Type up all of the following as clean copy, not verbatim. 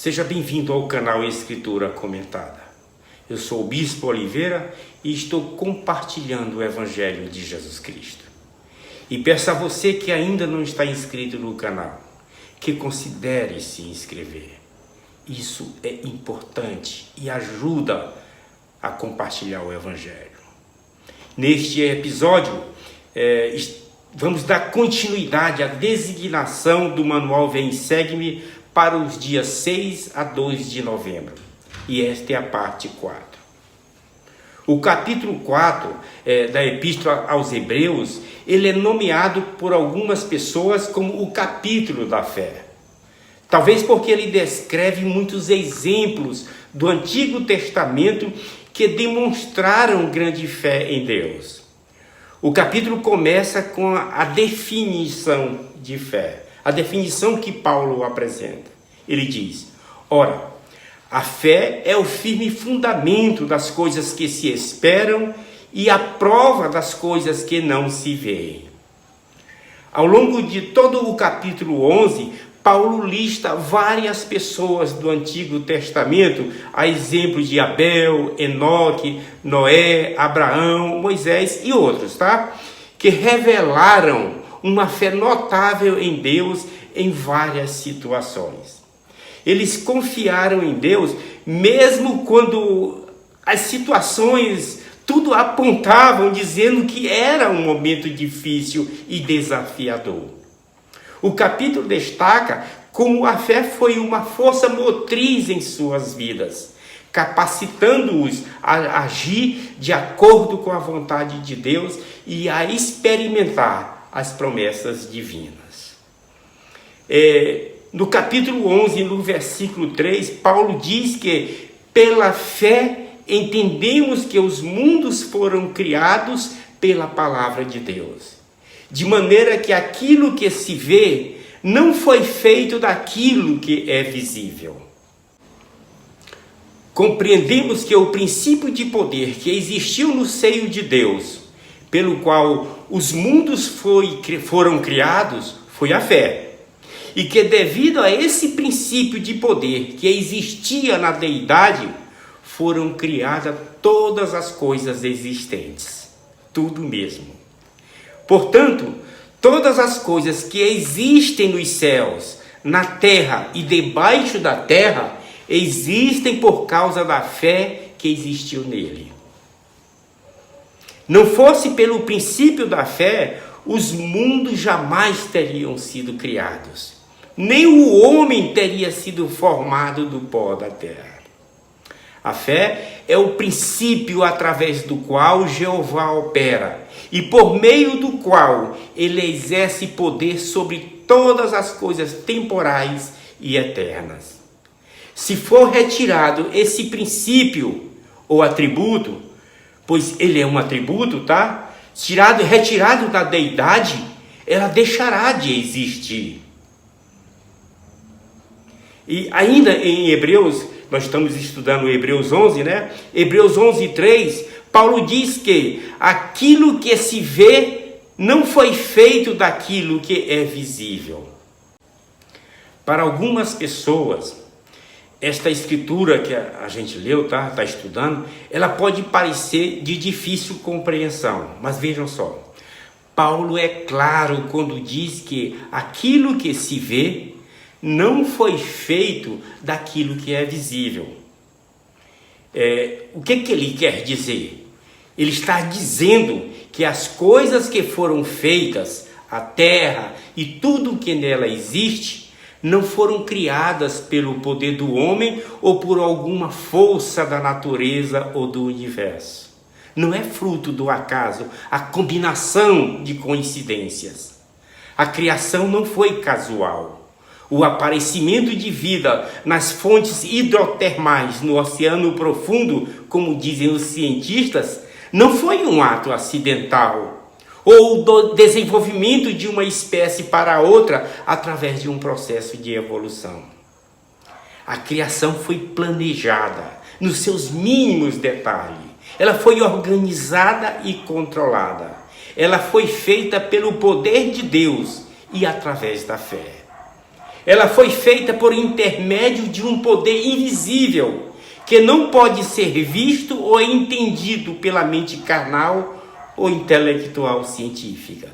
Seja bem-vindo ao canal Escritura Comentada. Eu sou o Bispo Oliveira e estou compartilhando o Evangelho de Jesus Cristo. E peço a você que ainda não está inscrito no canal, que considere se inscrever. Isso é importante e ajuda a compartilhar o Evangelho. Neste episódio, vamos dar continuidade à designação do Manual Vem e Segue-me para os dias 6 a 2 de novembro. E esta é a parte 4. O capítulo 4 da Epístola aos Hebreus, ele é nomeado por algumas pessoas como o capítulo da fé. Talvez porque ele descreve muitos exemplos do Antigo Testamento que demonstraram grande fé em Deus. O capítulo começa com a definição de fé, a definição que Paulo apresenta. Ele diz: ora, a fé é o firme fundamento das coisas que se esperam e a prova das coisas que não se veem. Ao longo de todo o capítulo 11, Paulo lista várias pessoas do Antigo Testamento, a exemplo de Abel, Enoque, Noé, Abraão, Moisés e outros, que revelaram uma fé notável em Deus em várias situações. Eles confiaram em Deus mesmo quando as situações tudo apontavam, dizendo que era um momento difícil e desafiador. O capítulo destaca como a fé foi uma força motriz em suas vidas, capacitando-os a agir de acordo com a vontade de Deus e a experimentar as promessas divinas. No capítulo 11, no versículo 3, Paulo diz que pela fé entendemos que os mundos foram criados pela palavra de Deus, de maneira que aquilo que se vê não foi feito daquilo que é visível. Compreendemos que o princípio de poder que existiu no seio de Deus, pelo qual os mundos foram criados, foi a fé. E que devido a esse princípio de poder que existia na deidade, foram criadas todas as coisas existentes. Tudo mesmo. Portanto, todas as coisas que existem nos céus, na terra e debaixo da terra, existem por causa da fé que existiu nele. Não fosse pelo princípio da fé, os mundos jamais teriam sido criados. Nem o homem teria sido formado do pó da terra. A fé é o princípio através do qual Jeová opera e por meio do qual ele exerce poder sobre todas as coisas temporais e eternas. Se for retirado esse princípio ou atributo, pois ele é um atributo, retirado da deidade, ela deixará de existir. E ainda em Hebreus, nós estamos estudando Hebreus 11, Hebreus 11:3, Paulo diz que aquilo que se vê não foi feito daquilo que é visível. Para algumas pessoas, esta escritura que a gente leu, está estudando, ela pode parecer de difícil compreensão, mas vejam só, Paulo é claro quando diz que aquilo que se vê não foi feito daquilo que é visível. O que ele quer dizer? Ele está dizendo que as coisas que foram feitas, a terra e tudo que nela existe, não foram criadas pelo poder do homem ou por alguma força da natureza ou do universo. Não é fruto do acaso, a combinação de coincidências. A criação não foi casual. O aparecimento de vida nas fontes hidrotermais no oceano profundo, como dizem os cientistas, não foi um ato acidental, ou do desenvolvimento de uma espécie para outra através de um processo de evolução. A criação foi planejada nos seus mínimos detalhes. Ela foi organizada e controlada. Ela foi feita pelo poder de Deus e através da fé. ela foi feita por intermédio de um poder invisível, que não pode ser visto ou entendido pela mente carnal ou intelectual científica.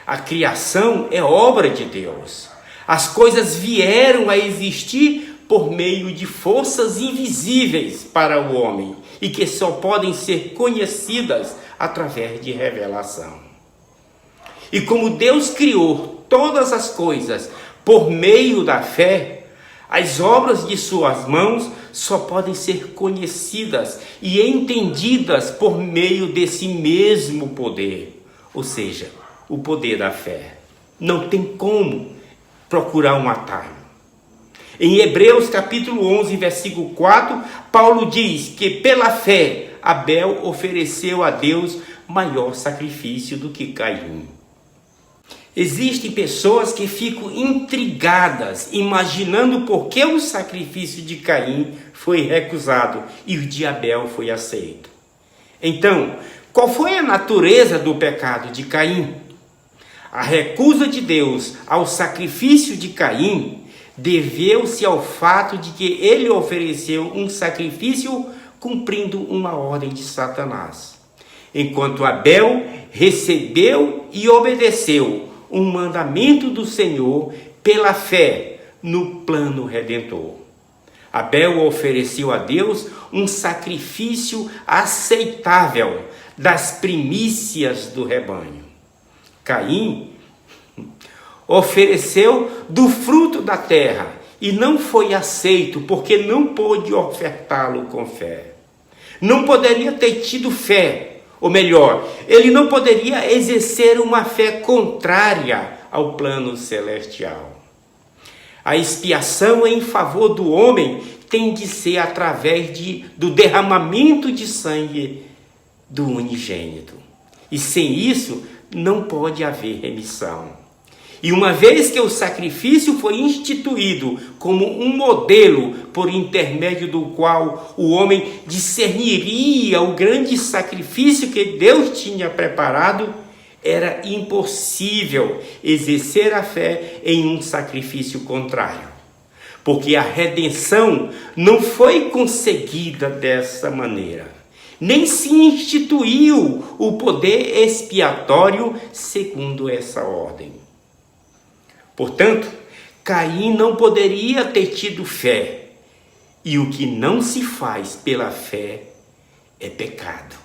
A criação é obra de Deus. As coisas vieram a existir por meio de forças invisíveis para o homem e que só podem ser conhecidas através de revelação. E como Deus criou todas as coisas por meio da fé, as obras de suas mãos só podem ser conhecidas e entendidas por meio desse mesmo poder, ou seja, o poder da fé. Não tem como procurar um atalho. Em Hebreus capítulo 11, versículo 4, Paulo diz que pela fé Abel ofereceu a Deus maior sacrifício do que Caim. Existem pessoas que ficam intrigadas, imaginando por que o sacrifício de Caim foi recusado e o de Abel foi aceito. Então, qual foi a natureza do pecado de Caim? A recusa de Deus ao sacrifício de Caim deveu-se ao fato de que ele ofereceu um sacrifício cumprindo uma ordem de Satanás, enquanto Abel recebeu e obedeceu um mandamento do Senhor pela fé no plano redentor. Abel ofereceu a Deus um sacrifício aceitável das primícias do rebanho. Caim ofereceu do fruto da terra e não foi aceito porque não pôde ofertá-lo com fé. Não poderia ter tido fé, ou melhor, ele não poderia exercer uma fé contrária ao plano celestial. A expiação em favor do homem tem de ser através do derramamento de sangue do unigênito. E sem isso, não pode haver remissão. E uma vez que o sacrifício foi instituído como um modelo por intermédio do qual o homem discerniria o grande sacrifício que Deus tinha preparado, era impossível exercer a fé em um sacrifício contrário. Porque a redenção não foi conseguida dessa maneira. Nem se instituiu o poder expiatório segundo essa ordem. Portanto, Caim não poderia ter tido fé, e o que não se faz pela fé é pecado.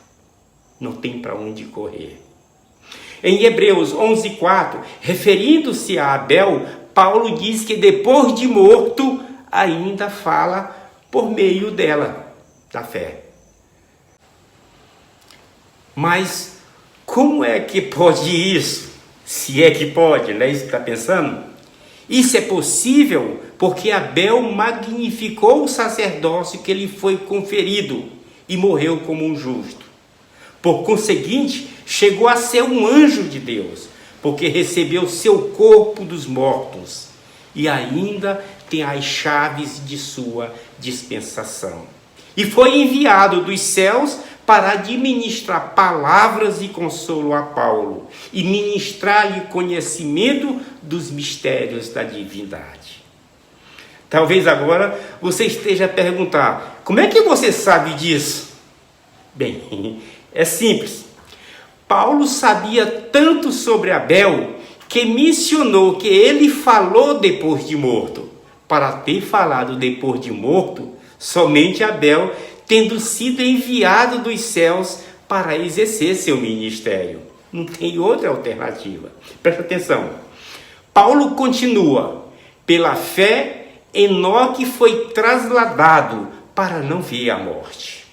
Não tem para onde correr. Em Hebreus 11:4, referindo-se a Abel, Paulo diz que depois de morto, ainda fala por meio dela, da fé. Mas como é que pode isso? Se é que pode, não é isso que está pensando? Isso é possível porque Abel magnificou o sacerdócio que lhe foi conferido e morreu como um justo. Por conseguinte, chegou a ser um anjo de Deus, porque recebeu seu corpo dos mortos e ainda tem as chaves de sua dispensação. E foi enviado dos céus para administrar palavras e consolo a Paulo e ministrar-lhe conhecimento dos mistérios da divindade. Talvez agora você esteja a perguntar, como é que você sabe disso? Bem, é simples. Paulo sabia tanto sobre Abel que mencionou que ele falou depois de morto. Para ter falado depois de morto, somente Abel tendo sido enviado dos céus para exercer seu ministério. Não tem outra alternativa. Presta atenção. Paulo continua. Pela fé, Enoque foi trasladado para não ver a morte.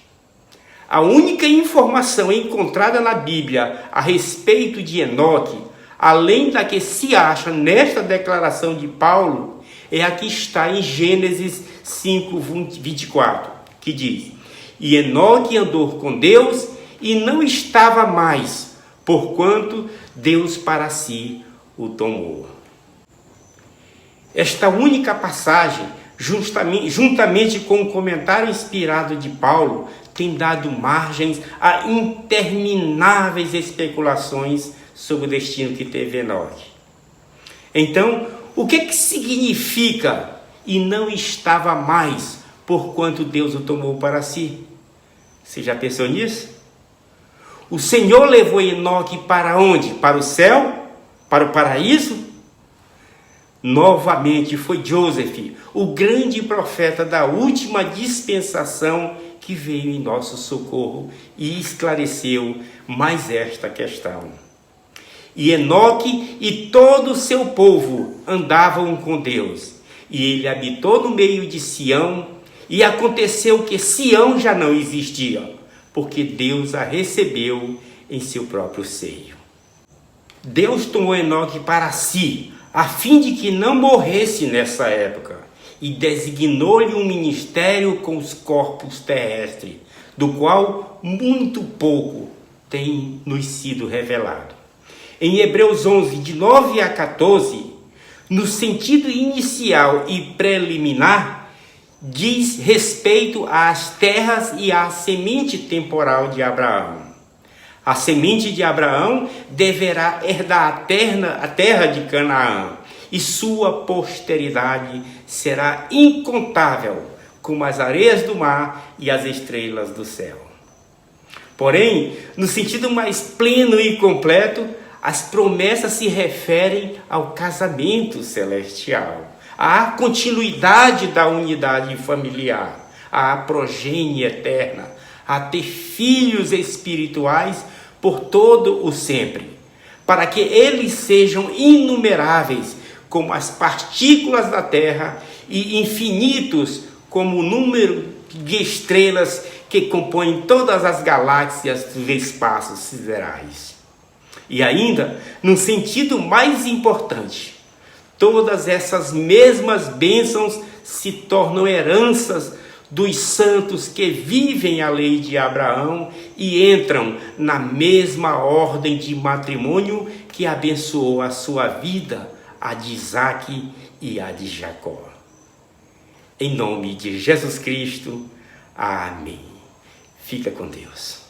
A única informação encontrada na Bíblia a respeito de Enoque, além da que se acha nesta declaração de Paulo, é a que está em Gênesis 5:24, que diz: E Enoque andou com Deus e não estava mais, porquanto Deus para si o tomou. Esta única passagem, juntamente com o comentário inspirado de Paulo, tem dado margens a intermináveis especulações sobre o destino que teve Enoque. Então, O que significa e não estava mais, porquanto Deus o tomou para si? Você já pensou nisso? O Senhor levou Enoque para onde? Para o céu? Para o paraíso? Novamente foi Joseph, o grande profeta da última dispensação, que veio em nosso socorro e esclareceu mais esta questão. E Enoque e todo o seu povo andavam com Deus, e ele habitou no meio de Sião, e aconteceu que Sião já não existia, porque Deus a recebeu em seu próprio seio. Deus tomou Enoque para si, a fim de que não morresse nessa época, e designou-lhe um ministério com os corpos terrestres, do qual muito pouco tem nos sido revelado. Em Hebreus 11, de 9 a 14, no sentido inicial e preliminar, diz respeito às terras e à semente temporal de Abraão. A semente de Abraão deverá herdar a terra de Canaã, e sua posteridade será incontável, como as areias do mar e as estrelas do céu. Porém, no sentido mais pleno e completo, as promessas se referem ao casamento celestial, à continuidade da unidade familiar, à progenie eterna, a ter filhos espirituais por todo o sempre, para que eles sejam inumeráveis como as partículas da terra e infinitos como o número de estrelas que compõem todas as galáxias dos espaços siderais. E ainda, num sentido mais importante, todas essas mesmas bênçãos se tornam heranças dos santos que vivem a lei de Abraão e entram na mesma ordem de matrimônio que abençoou a sua vida, a de Isaque e a de Jacó. Em nome de Jesus Cristo, amém. Fica com Deus.